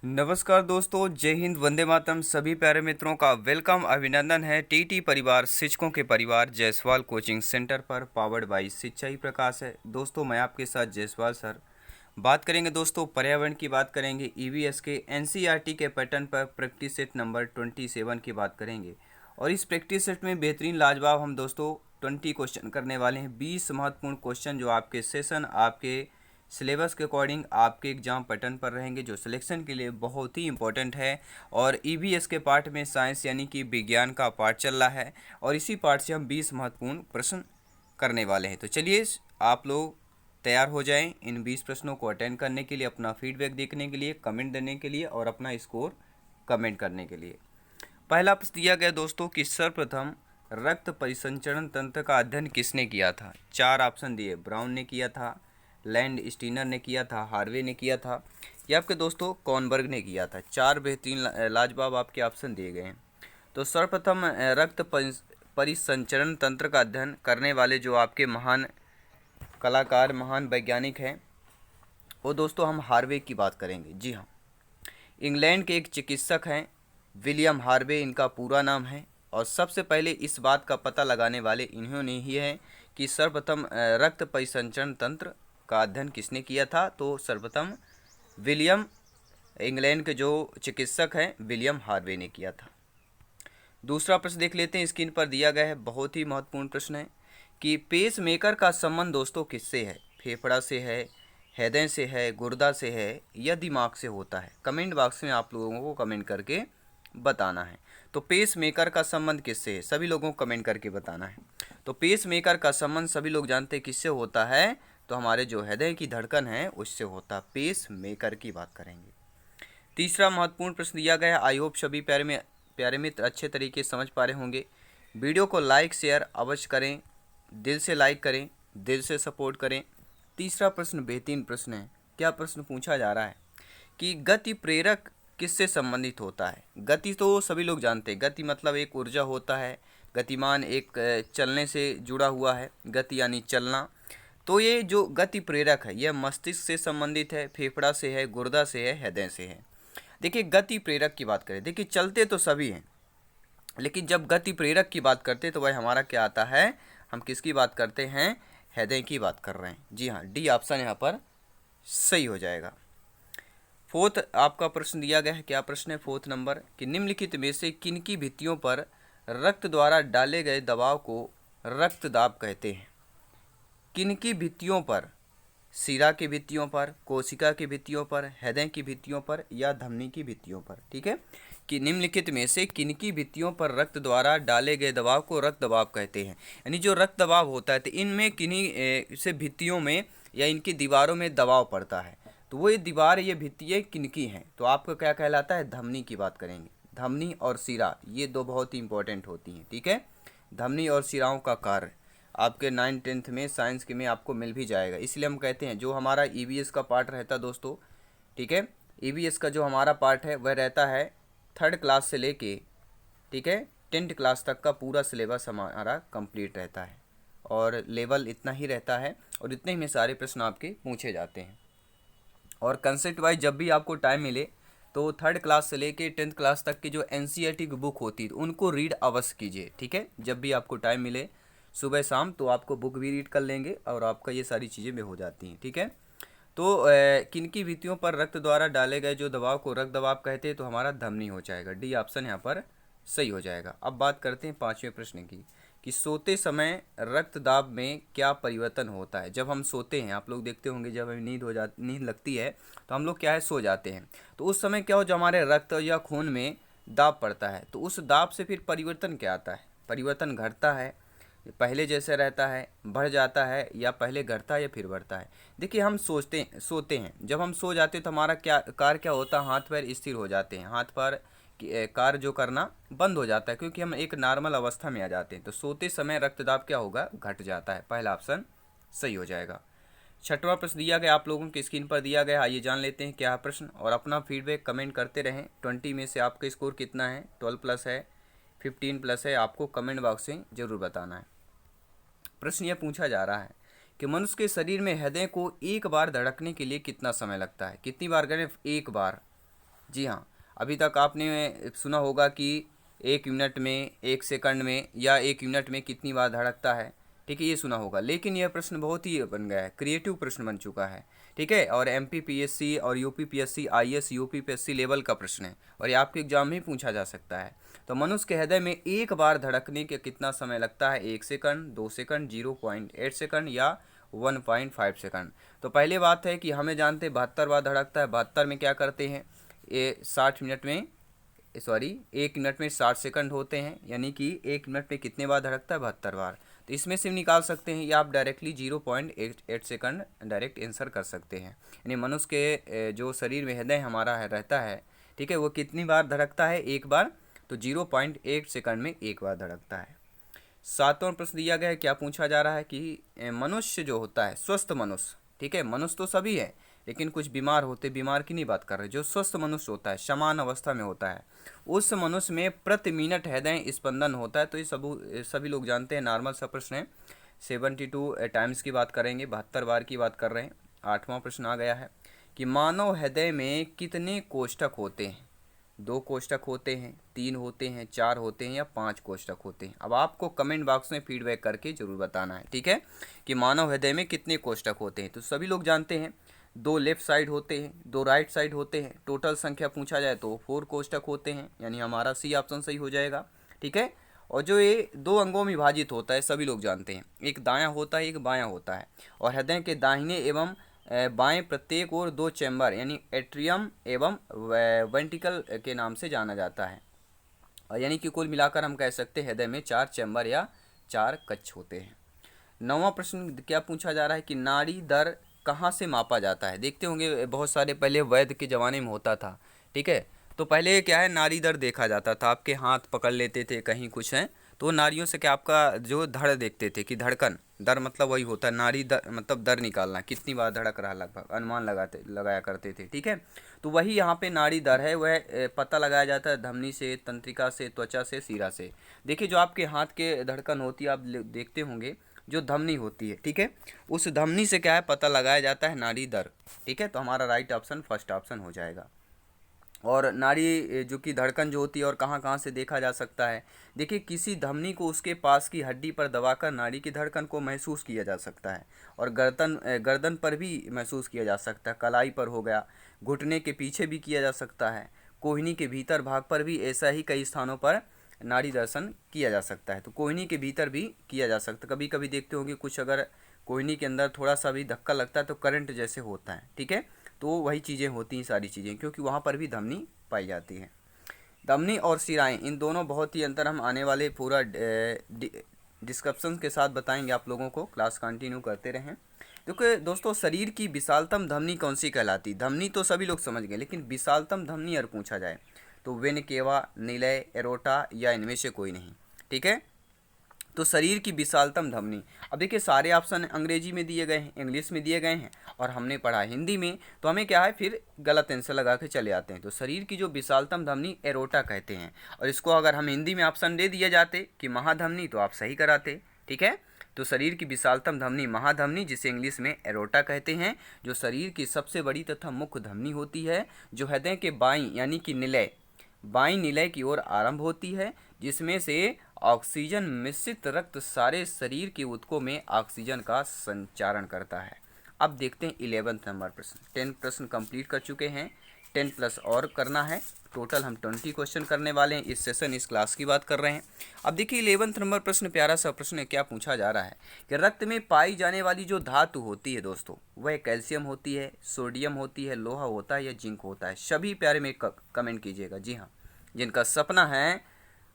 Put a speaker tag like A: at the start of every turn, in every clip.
A: नमस्कार दोस्तों, जय हिंद, वंदे मातरम। सभी प्यारे मित्रों का वेलकम, अभिनंदन है टीटी परिवार, शिक्षकों के परिवार जायसवाल कोचिंग सेंटर पर, पावर्ड बाई शिक्षा ही प्रकाश है। दोस्तों मैं आपके साथ जायसवाल सर। बात करेंगे दोस्तों पर्यावरण की, बात करेंगे ईवीएस के एनसीईआरटी के पैटर्न पर प्रैक्टिस सेट नंबर 27 की बात करेंगे। और इस प्रैक्टिस सेट में बेहतरीन लाजवाब हम दोस्तों 20 क्वेश्चन करने वाले हैं। 20 महत्वपूर्ण क्वेश्चन जो आपके सेशन, आपके सिलेबस के अकॉर्डिंग आपके एग्जाम पैटर्न पर रहेंगे, जो सिलेक्शन के लिए बहुत ही इंपॉर्टेंट है। और ईवीएस के पार्ट में साइंस यानी कि विज्ञान का पार्ट चल रहा है, और इसी पार्ट से हम 20 महत्वपूर्ण प्रश्न करने वाले हैं। तो चलिए आप लोग तैयार हो जाएं इन 20 प्रश्नों को अटेंड करने के लिए, अपना फीडबैक देखने के लिए, कमेंट देने के लिए और अपना स्कोर कमेंट करने के लिए। पहला प्रश्न दिया गया दोस्तों कि सर्वप्रथम रक्त परिसंचरण तंत्र का अध्ययन किसने किया था। 4 ऑप्शन दिए, ब्राउन ने किया था, लैंड स्टीनर ने किया था, हार्वे ने किया था, या आपके दोस्तों कॉनबर्ग ने किया था। 4 बेहतरीन लाजवाब आपके ऑप्शन दिए गए हैं। तो सर्वप्रथम रक्त परिसंचरण तंत्र का अध्ययन करने वाले जो आपके महान कलाकार, महान वैज्ञानिक हैं, वो दोस्तों हम हार्वे की बात करेंगे। जी हाँ, इंग्लैंड के एक चिकित्सक हैं, विलियम हार्वे इनका पूरा नाम है। और सबसे पहले इस बात का पता लगाने वाले इन्होंने ही है कि सर्वप्रथम रक्त परिसंचरण तंत्र का अध्ययन किसने किया था। तो सर्वप्रथम विलियम, इंग्लैंड के जो चिकित्सक हैं विलियम हार्वे ने किया था। दूसरा प्रश्न देख लेते हैं, स्क्रीन पर दिया गया है, बहुत ही महत्वपूर्ण प्रश्न है कि पेस मेकर का संबंध दोस्तों किससे है। फेफड़ा से है, हृदय से है, गुर्दा से है, या दिमाग से होता है। कमेंट बॉक्स में आप लोगों को कमेंट करके बताना है। तो पेस मेकर का संबंध किससे है, सभी लोगों को कमेंट करके बताना है। तो पेस मेकर का संबंध सभी लोग जानते हैं किससे होता है, तो हमारे जो हृदय की धड़कन है उससे होता है। पेस मेकर की बात करेंगे। तीसरा महत्वपूर्ण प्रश्न दिया गया है, आई होप सभी प्यारे मित्र अच्छे तरीके से समझ पा रहे होंगे। वीडियो को लाइक शेयर अवश्य करें, दिल से लाइक करें, दिल से सपोर्ट करें। तीसरा प्रश्न बेहतरीन प्रश्न है। क्या प्रश्न पूछा जा रहा है कि गति प्रेरक किससे संबंधित होता है। गति तो सभी लोग जानते हैं, गति मतलब एक ऊर्जा होता है, गतिमान एक चलने से जुड़ा हुआ है, गति यानी चलना। तो ये जो गति प्रेरक है यह मस्तिष्क से संबंधित है, फेफड़ा से है, गुर्दा से है, हृदय से है। देखिए गति प्रेरक की बात करें, देखिए चलते तो सभी हैं, लेकिन जब गति प्रेरक की बात करते हैं तो वह हमारा क्या आता है, हम किसकी बात करते हैं, हृदय की बात कर रहे हैं। जी हाँ, डी ऑप्शन यहाँ पर सही हो जाएगा। फोर्थ आपका प्रश्न दिया गया है, क्या प्रश्न है फोर्थ नंबर कि निम्नलिखित में से किनकी भित्तियों पर रक्त द्वारा डाले गए दबाव को रक्तदाब कहते हैं। किनकी भित्तियों पर, सिरा की भित्तियों पर, कोशिका की भित्तियों पर, हृदय की भित्तियों पर, या धमनी की भित्तियों पर। ठीक है, कि निम्नलिखित में से किनकी भित्तियों पर रक्त द्वारा डाले गए दबाव को रक्त दबाव कहते हैं। यानी जो रक्त दबाव होता है तो इनमें किन्हीं से भित्तियों में या इनकी दीवारों में दबाव पड़ता है, तो वो ये दीवार, ये भित्तियाँ किनकी हैं, तो आपको क्या कहलाता है, धमनी की बात करेंगे। धमनी और सिरा ये दो बहुत ही इंपॉर्टेंट होती हैं। ठीक है, धमनी और सिराओं का कार्य आपके 9th-10th में साइंस के में आपको मिल भी जाएगा। इसलिए हम कहते हैं जो हमारा ईवीएस का पार्ट रहता है दोस्तों, ठीक है, ईवीएस का जो हमारा पार्ट है वह रहता है 3rd क्लास से लेके, ठीक है, 10th क्लास तक का पूरा सिलेबस हमारा कंप्लीट रहता है, और लेवल इतना ही रहता है, और इतने ही में सारे प्रश्न आपके पूछे जाते हैं। और कंसेप्ट वाइज जब भी आपको टाइम मिले तो 3rd क्लास से लेके 10th क्लास तक की जो एनसीईआरटी की बुक होती है उनको रीड अवश्य कीजिए। ठीक है, जब भी आपको टाइम मिले सुबह शाम तो आपको बुक भी रीड कर लेंगे और आपका ये सारी चीज़ें भी हो जाती हैं। ठीक है, तो किनकी भित्तियों पर रक्त द्वारा डाले गए जो दबाव को रक्त दबाव कहते हैं, तो हमारा धमनी हो जाएगा। डी ऑप्शन यहाँ पर सही हो जाएगा। अब बात करते हैं 5वें प्रश्न की कि सोते समय रक्तदाब में क्या परिवर्तन होता है। जब हम सोते हैं, आप लोग देखते होंगे जब हमें नींद लगती है तो हम लोग क्या है, सो जाते हैं, तो उस समय क्या हो, जो हमारे रक्त या खून में दाब पड़ता है तो उस दाब से फिर परिवर्तन क्या आता है, परिवर्तन घटता है, पहले जैसे रहता है, बढ़ जाता है, या पहले घटता है या फिर बढ़ता है। देखिए हम सोते हैं, जब हम सो जाते हैं तो हमारा क्या होता है, हाथ पैर स्थिर हो जाते हैं, हाथ पैर कार्य जो करना बंद हो जाता है, क्योंकि हम एक नॉर्मल अवस्था में आ जाते हैं। तो सोते समय रक्तदाब क्या होगा, घट जाता है। पहला ऑप्शन सही हो जाएगा। 6वां प्रश्न दिया गया आप लोगों की स्क्रीन पर दिया गया, आइए जान लेते हैं क्या है प्रश्न, और अपना फीडबैक कमेंट करते रहें। 20 में से आपका स्कोर कितना है, 12+ है, 15+ है, आपको कमेंट बॉक्स में जरूर बताना है। प्रश्न यह पूछा जा रहा है कि मनुष्य के शरीर में हृदय को एक बार धड़कने के लिए कितना समय लगता है। कितनी बार करें, एक बार जी हाँ, अभी तक आपने सुना होगा कि 1 मिनट में, 1 सेकंड में या 1 मिनट में कितनी बार धड़कता है। ठीक है, ये सुना होगा, लेकिन यह प्रश्न बहुत ही बन गया है, क्रिएटिव प्रश्न बन चुका है। ठीक है, और MPPSC और UPPSC, IAS UPPSC लेवल का प्रश्न है और ये आपके एग्जाम में पूछा जा सकता है। तो मनुष्य के हृदय में एक बार धड़कने के कितना समय लगता है? 1 सेकंड, 2 सेकंड, 0.8 सेकंड या 1.5 सेकंड। तो पहले बात है कि हमें जानते हैं 72 बार धड़कता है। 72 में क्या करते हैं, ये 60 मिनट में, सॉरी 1 मिनट में 60 सेकंड होते हैं, यानी कि 1 मिनट में कितने बार धड़कता है? 72 बार। तो इसमें से निकाल सकते हैं या आप डायरेक्टली 0.88 सेकंड डायरेक्ट आंसर कर सकते हैं। यानी मनुष्य के जो शरीर में हृदय हमारा रहता है, ठीक है, वो कितनी बार धड़कता है? एक बार। तो 0.8 सेकंड में एक बार धड़कता है। 7वां प्रश्न दिया गया है, क्या पूछा जा रहा है कि मनुष्य जो होता है, स्वस्थ मनुष्य, ठीक है, मनुष्य तो सभी है लेकिन कुछ बीमार होते, बीमार की नहीं बात कर रहे, जो स्वस्थ मनुष्य होता है, समान अवस्था में होता है, उस मनुष्य में प्रति मिनट हृदय स्पंदन होता है। तो ये सभी लोग जानते हैं, नॉर्मल सा प्रश्न है। 72 टाइम्स की बात करेंगे, 72 बार की बात कर रहे हैं। 8वां प्रश्न आ गया है कि मानव हृदय में कितने कोष्ठक होते हैं? 2 कोष्ठक होते हैं, 3 होते हैं, 4 होते हैं या 5 कोष्ठक होते हैं? अब आपको कमेंट बॉक्स में फीडबैक करके जरूर बताना है, ठीक है, कि मानव हृदय में कितने कोष्ठक होते हैं। तो सभी लोग जानते हैं 2 लेफ्ट साइड होते हैं, 2 राइट साइड होते हैं। टोटल संख्या पूछा जाए तो 4 कोष्ठक होते हैं, यानी हमारा सी ऑप्शन सही हो जाएगा। ठीक है, और जो ये 2 अंगों में विभाजित होता है, सभी लोग जानते हैं, एक दायां होता है, एक बायां होता है। और हृदय के दाहिने एवं बाएं प्रत्येक ओर 2 चैम्बर यानी एट्रियम एवं वेंट्रिकल के नाम से जाना जाता है। और यानी कि कुल मिलाकर हम कह सकते हैं हृदय में 4 चैम्बर या 4 कक्ष होते हैं। 9वां प्रश्न क्या पूछा जा रहा है कि नाड़ी दर कहाँ से मापा जाता है? देखते होंगे बहुत सारे पहले वैद्य के ज़माने में होता था, ठीक है, तो पहले क्या है, नाड़ी दर देखा जाता था, आपके हाथ पकड़ लेते थे, कहीं कुछ है तो नाड़ियों से क्या आपका जो धड़ देखते थे कि धड़कन, दर मतलब वही होता है, नाड़ी दर मतलब दर निकालना, कितनी बार धड़क रहा, लगभग अनुमान लगाया करते थे। ठीक है, तो वही यहाँ पे नाड़ी दर है, वह पता लगाया जाता है धमनी से, तंत्रिका से, त्वचा से, सीरा से। देखिए जो आपके हाथ के धड़कन होती है, आप देखते होंगे जो धमनी होती है, ठीक है, उस धमनी से क्या है पता लगाया जाता है नाड़ी दर। ठीक है, तो हमारा राइट ऑप्शन फर्स्ट ऑप्शन हो जाएगा। और नाड़ी जो कि धड़कन जो होती है और कहाँ कहाँ से देखा जा सकता है, देखिए किसी धमनी को उसके पास की हड्डी पर दबाकर नाड़ी की धड़कन को महसूस किया जा सकता है। और गर्दन पर भी महसूस किया जा सकता है, कलाई पर हो गया, घुटने के पीछे भी किया जा सकता है, कोहनी के भीतर भाग पर भी, ऐसा ही कई स्थानों पर नाड़ी दर्शन किया जा सकता है। तो कोहनी के भीतर भी किया जा सकता है। कभी कभी देखते होंगे कुछ अगर कोहनी के अंदर थोड़ा सा भी धक्का लगता है तो करंट जैसे होता है। ठीक है, तो वही चीज़ें होती हैं सारी चीज़ें, क्योंकि वहाँ पर भी धमनी पाई जाती है। धमनी और शिराएं, इन दोनों बहुत ही अंतर हम आने वाले पूरा डिस्क्रिप्शन के साथ बताएंगे आप लोगों को, क्लास कंटिन्यू करते रहें। क्योंकि दोस्तों शरीर की विशालतम धमनी कौन सी कहलाती? धमनी तो सभी लोग समझ गए, लेकिन विशालतम धमनी अगर पूछा जाए तो वेन केवा, निलय, एरोटा या इनमें से कोई नहीं। ठीक है, तो शरीर की विशालतम धमनी, अब देखिए सारे ऑप्शन अंग्रेजी में दिए गए हैं, इंग्लिश में दिए गए हैं और हमने पढ़ा हिंदी में, तो हमें क्या है फिर गलत आंसर लगा के चले आते हैं। तो शरीर की जो विशालतम धमनी एरोटा कहते हैं, और इसको अगर हम हिंदी में ऑप्शन दे दिए जाते कि महाधमनी तो आप सही कराते। ठीक है, तो शरीर की विशालतम धमनी महाधमनी, जिसे इंग्लिश में एरोटा कहते हैं, जो शरीर की सबसे बड़ी तथा मुख्य धमनी होती है, जो हृदय के बाईं यानी कि निलय, बाईं निलय की ओर आरंभ होती है, जिसमें से ऑक्सीजन मिश्रित रक्त सारे शरीर के ऊतकों में ऑक्सीजन का संचारण करता है। अब देखते हैं 11 नंबर प्रश्न। 10 प्रश्न कंप्लीट कर चुके हैं, 10 प्लस और करना है, टोटल हम 20 क्वेश्चन करने वाले हैं। इस सेशन इस क्लास की बात कर रहे हैं। अब देखिए 11 नंबर प्रश्न, प्यारा सा प्रश्न है। क्या पूछा जा रहा है कि रक्त में पाई जाने वाली जो धातु होती है दोस्तों, वह कैल्शियम होती है, सोडियम होती है, लोहा होता है या जिंक होता है? सभी प्यारे में कमेंट कीजिएगा। जी हाँ, जिनका सपना है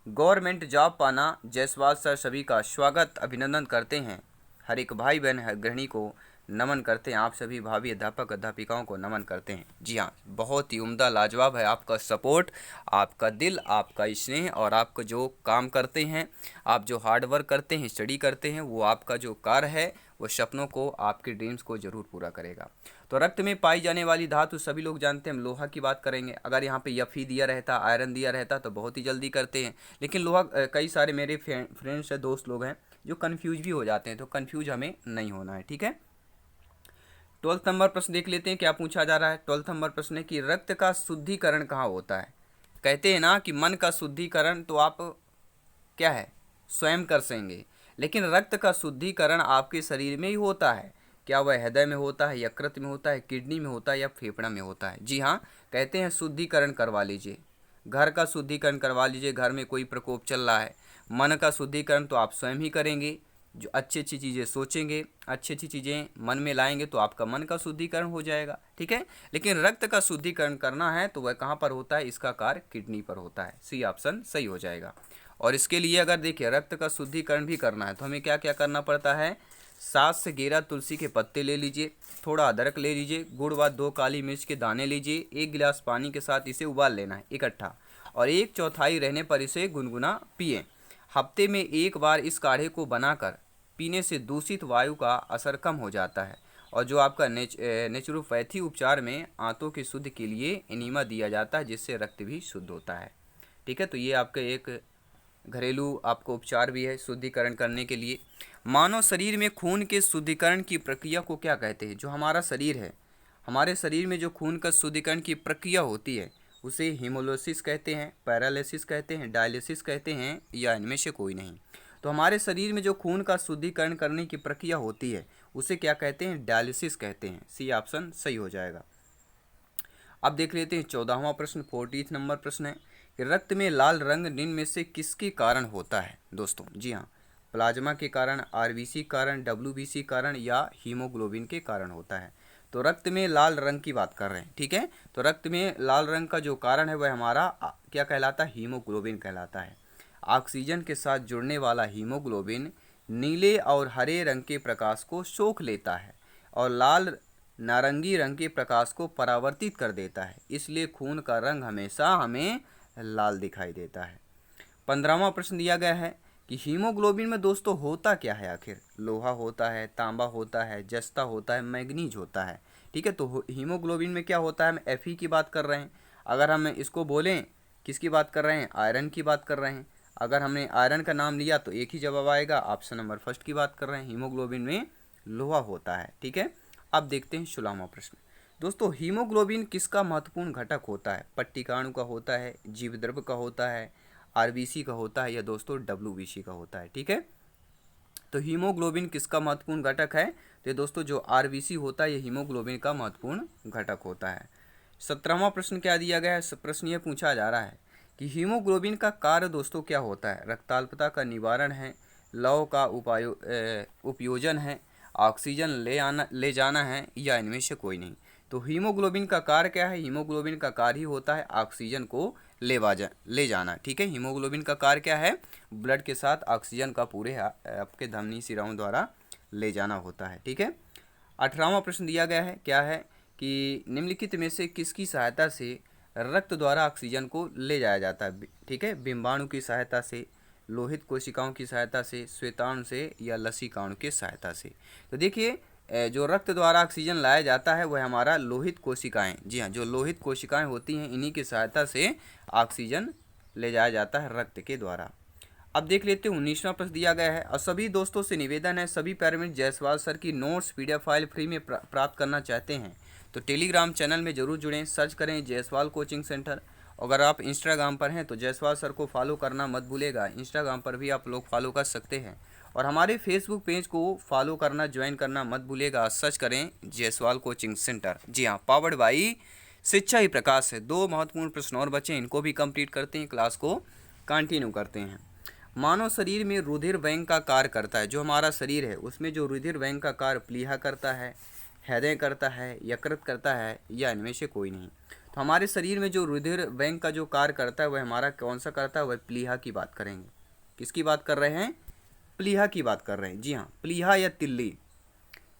A: गवर्नमेंट जॉब पाना, जायसवाल सर सभी का स्वागत अभिनंदन करते हैं। हर एक भाई बहन गृहिणी को नमन करते हैं, आप सभी भावी अध्यापक अध्यापिकाओं को नमन करते हैं। जी हाँ, बहुत ही उम्दा लाजवाब है आपका सपोर्ट, आपका दिल, आपका स्नेह और आपका जो काम करते हैं, आप जो हार्ड वर्क करते हैं, स्टडी करते हैं, वो आपका जो कार्य है वो सपनों को, आपके ड्रीम्स को ज़रूर पूरा करेगा। तो रक्त में पाई जाने वाली धातु सभी लोग जानते हैं, हम लोहा की बात करेंगे। अगर यहाँ पे Fe दिया रहता, आयरन दिया रहता तो बहुत ही जल्दी करते हैं, लेकिन लोहा, कई सारे मेरे फ्रेंड्स है, दोस्त लोग हैं जो कन्फ्यूज भी हो जाते हैं, तो कन्फ्यूज हमें नहीं होना है। ठीक है, 12 नंबर प्रश्न देख लेते हैं क्या पूछा जा रहा है। 12 नंबर प्रश्न है कि रक्त का शुद्धिकरण कहाँ होता है। कहते हैं ना कि मन का शुद्धिकरण तो आप क्या है स्वयं कर सकेंगे, लेकिन रक्त का शुद्धिकरण आपके शरीर में ही होता है। क्या वह हृदय में होता है, यकृत में होता है, किडनी में होता है या फेफड़ा में होता है। जी हाँ, कहते हैं शुद्धिकरण करवा लीजिए, घर का शुद्धिकरण करवा लीजिए। घर में कोई प्रकोप चल रहा है, मन का शुद्धिकरण तो आप स्वयं ही करेंगे। जो अच्छी अच्छी चीज़ें सोचेंगे, अच्छी अच्छी चीज़ें मन में लाएंगे तो आपका मन का शुद्धिकरण हो जाएगा, ठीक है। लेकिन रक्त का शुद्धिकरण करना है तो वह कहाँ पर होता है, इसका कार्य किडनी पर होता है। सी ऑप्शन सही हो जाएगा। और इसके लिए अगर देखिए रक्त का शुद्धिकरण भी करना है तो हमें क्या क्या करना पड़ता है। 7 से 11 तुलसी के पत्ते ले लीजिए, थोड़ा अदरक ले लीजिए, गुड़ व 2 काली मिर्च के दाने लीजिए, 1 गिलास पानी के साथ इसे उबाल लेना है इकट्ठा, और 1/4 रहने पर इसे गुनगुना पिएं। हफ्ते में एक बार इस काढ़े को बनाकर पीने से दूषित वायु का असर कम हो जाता है। और जो आपका नेचुरोपैथी उपचार में आंतों की शुद्ध के लिए एनीमा दिया जाता है, जिससे रक्त भी शुद्ध होता है, ठीक है। तो ये आपका एक घरेलू आपको उपचार भी है शुद्धिकरण करने के लिए। मानव शरीर में खून के शुद्धिकरण की प्रक्रिया को क्या कहते हैं। जो हमारा शरीर है, हमारे शरीर में जो खून का शुद्धिकरण की प्रक्रिया होती है उसे हीमोलिसिस कहते हैं, पैरालिसिस कहते हैं, डायलिसिस कहते हैं, या इनमें से कोई नहीं। तो हमारे शरीर में जो खून का शुद्धिकरण करने की प्रक्रिया होती है उसे क्या कहते हैं, डायलिसिस कहते हैं। सी ऑप्शन सही हो जाएगा। अब देख लेते हैं 14वां प्रश्न, 40 नंबर प्रश्न है कि रक्त में लाल रंग निम्न में से किसके कारण होता है। दोस्तों जी हाँ, प्लाज्मा के कारण, आरबीसी कारण, डब्ल्यूबीसी कारण या हीमोग्लोबिन के कारण होता है। तो रक्त में लाल रंग की बात कर रहे हैं, ठीक है। तो रक्त में लाल रंग का जो कारण है वह हमारा क्या कहलाता है, हीमोग्लोबिन कहलाता है। ऑक्सीजन के साथ जुड़ने वाला हीमोग्लोबिन नीले और हरे रंग के प्रकाश को सोख लेता है और लाल नारंगी रंग के प्रकाश को परावर्तित कर देता है, इसलिए खून का रंग हमेशा हमें लाल दिखाई देता है। 15वां प्रश्न दिया गया है कि हीमोग्लोबिन में दोस्तों होता क्या है आखिर। लोहा होता है, तांबा होता है, जस्ता होता है, मैग्नीज होता है, ठीक है। तो हीमोग्लोबिन में क्या होता है, हम एफ की बात कर रहे हैं। अगर हम इसको बोलें किसकी बात कर रहे हैं, आयरन की बात कर रहे हैं। अगर हमने आयरन का नाम लिया तो एक ही जवाब आएगा, ऑप्शन नंबर फर्स्ट की बात कर रहे हैं, हीमोग्लोबिन में लोहा होता है, ठीक है। अब देखते हैं 16वां प्रश्न। दोस्तों हीमोग्लोबिन किसका महत्वपूर्ण घटक होता है। पट्टिकाणु का होता है, जीवद्रव्य का होता है, आरबीसी का होता है, या दोस्तों डब्ल्यूबीसी का होता है, ठीक है। तो हीमोग्लोबिन किसका महत्वपूर्ण घटक है, तो दोस्तों जो आरबीसी होता है ये हीमोग्लोबिन का महत्वपूर्ण घटक होता है। 17वां प्रश्न क्या दिया गया है, प्रश्न ये पूछा जा रहा है कि हीमोग्लोबिन का कार्य दोस्तों क्या होता है। रक्ताल्पता का निवारण है, लौह का उपयोजन है, ऑक्सीजन ले जाना है, या इनमें से कोई नहीं। तो हीमोग्लोबिन का कार्य क्या है, हीमोग्लोबिन का कार्य ही होता है ऑक्सीजन को ले जाना, ठीक है। हीमोग्लोबिन का कार्य क्या है, ब्लड के साथ ऑक्सीजन का पूरे आपके धमनी शिराओं द्वारा ले जाना होता है, ठीक है। 18वां प्रश्न दिया गया है क्या है कि निम्नलिखित में से किसकी सहायता से रक्त द्वारा ऑक्सीजन को ले जाया जाता है, ठीक है। बिंबाणु की सहायता से, लोहित कोशिकाओं की सहायता से, श्वेताणु से, या लसीकाणु की सहायता से। तो देखिए जो रक्त द्वारा ऑक्सीजन लाया जाता है वह हमारा लोहित कोशिकाएं, जी हाँ, जो लोहित कोशिकाएं होती हैं इन्हीं की सहायता से ऑक्सीजन ले जाया जाता है रक्त के द्वारा। अब देख लेते हैं 19वां प्रश्न दिया गया है और सभी दोस्तों से निवेदन है, सभी पैरामिड जायसवाल सर की नोट्स PDF फाइल फ्री में प्राप्त करना चाहते हैं तो टेलीग्राम चैनल में ज़रूर जुड़ें, सर्च करें जायसवाल कोचिंग सेंटर। अगर आप इंस्टाग्राम पर हैं तो जायसवाल सर को फॉलो करना मत भूलेगा, इंस्टाग्राम पर भी आप लोग फॉलो कर सकते हैं। और हमारे फेसबुक पेज को फॉलो करना, ज्वाइन करना मत भूलेगा, सर्च करें जायसवाल कोचिंग सेंटर। जी हाँ, पावर्ड बाई शिक्षा ही प्रकाश है। 2 महत्वपूर्ण प्रश्न और बचे, इनको भी कंप्लीट करते हैं, क्लास को कंटिन्यू करते हैं। मानव शरीर में रुधिर बैंक का कार्य करता है, जो हमारा शरीर है उसमें जो रुधिर बैंक का कार्य प्लीहा करता है, हृदय करता है, यकृत करता है, या इनमें से कोई नहीं। तो हमारे शरीर में जो रुधिर बैंक का जो कार्य करता है वह हमारा कौन सा करता है, वह प्लीहा की बात करेंगे। किसकी बात कर रहे हैं, प्लीहा की बात कर रहे हैं। जी हाँ, प्लीहा या तिल्ली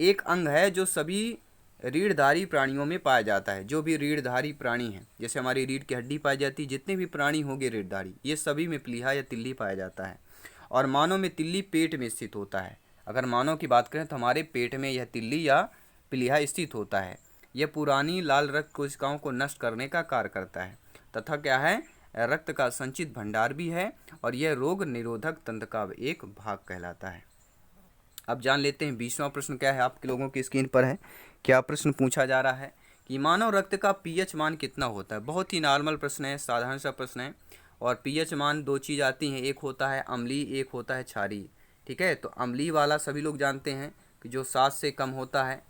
A: एक अंग है जो सभी रीढ़धारी प्राणियों में पाया जाता है। जो भी रीढ़धारी प्राणी हैं, जैसे हमारी रीढ़ की हड्डी पाई जाती है, जितने भी प्राणी होंगे रीढ़धारी, ये सभी में प्लीहा या तिल्ली पाया जाता है। और मानव में तिल्ली पेट में स्थित होता है। अगर मानव की बात करें तो हमारे पेट में यह तिल्ली या प्लीहा स्थित होता है। यह पुरानी लाल रक्त कोशिकाओं को नष्ट करने का कार्य करता है तथा क्या है, रक्त का संचित भंडार भी है, और यह रोग निरोधक तंत्र का एक भाग कहलाता है। अब जान लेते हैं 20वां प्रश्न क्या है, आपके लोगों की स्क्रीन पर है क्या प्रश्न पूछा जा रहा है कि मानव रक्त का पीएच मान कितना होता है। बहुत ही नॉर्मल प्रश्न है, साधारण सा प्रश्न है। और पीएच मान दो चीज़ आती हैं, एक होता है अम्लीय, एक होता है क्षारीय। ठीक है, तो अम्लीय वाला सभी लोग जानते हैं कि जो 7 से कम होता है,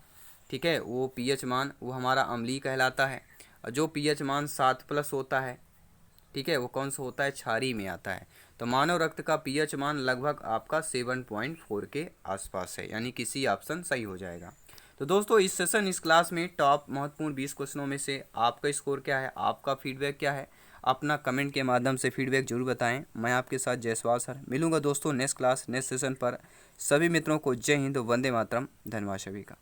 A: ठीक है, वो पीएच मान वो हमारा अम्लीय कहलाता है। और जो पीएच मान 7+ होता है, ठीक है, वो कौन सा होता है, क्षारीय में आता है। तो मानव रक्त का पीएच मान लगभग आपका 7.4 के आसपास है, यानी किसी ऑप्शन सही हो जाएगा। तो दोस्तों इस सेशन इस क्लास में टॉप महत्वपूर्ण 20 क्वेश्चनों में से आपका स्कोर क्या है, आपका फीडबैक क्या है, अपना कमेंट के माध्यम से फीडबैक जरूर बताएं। मैं आपके साथ जयसवाल सर मिलूंगा दोस्तों नेक्स्ट क्लास नेक्स्ट सेशन पर। सभी मित्रों को जय हिंद, वंदे मातरम, धन्यवाद सभी का।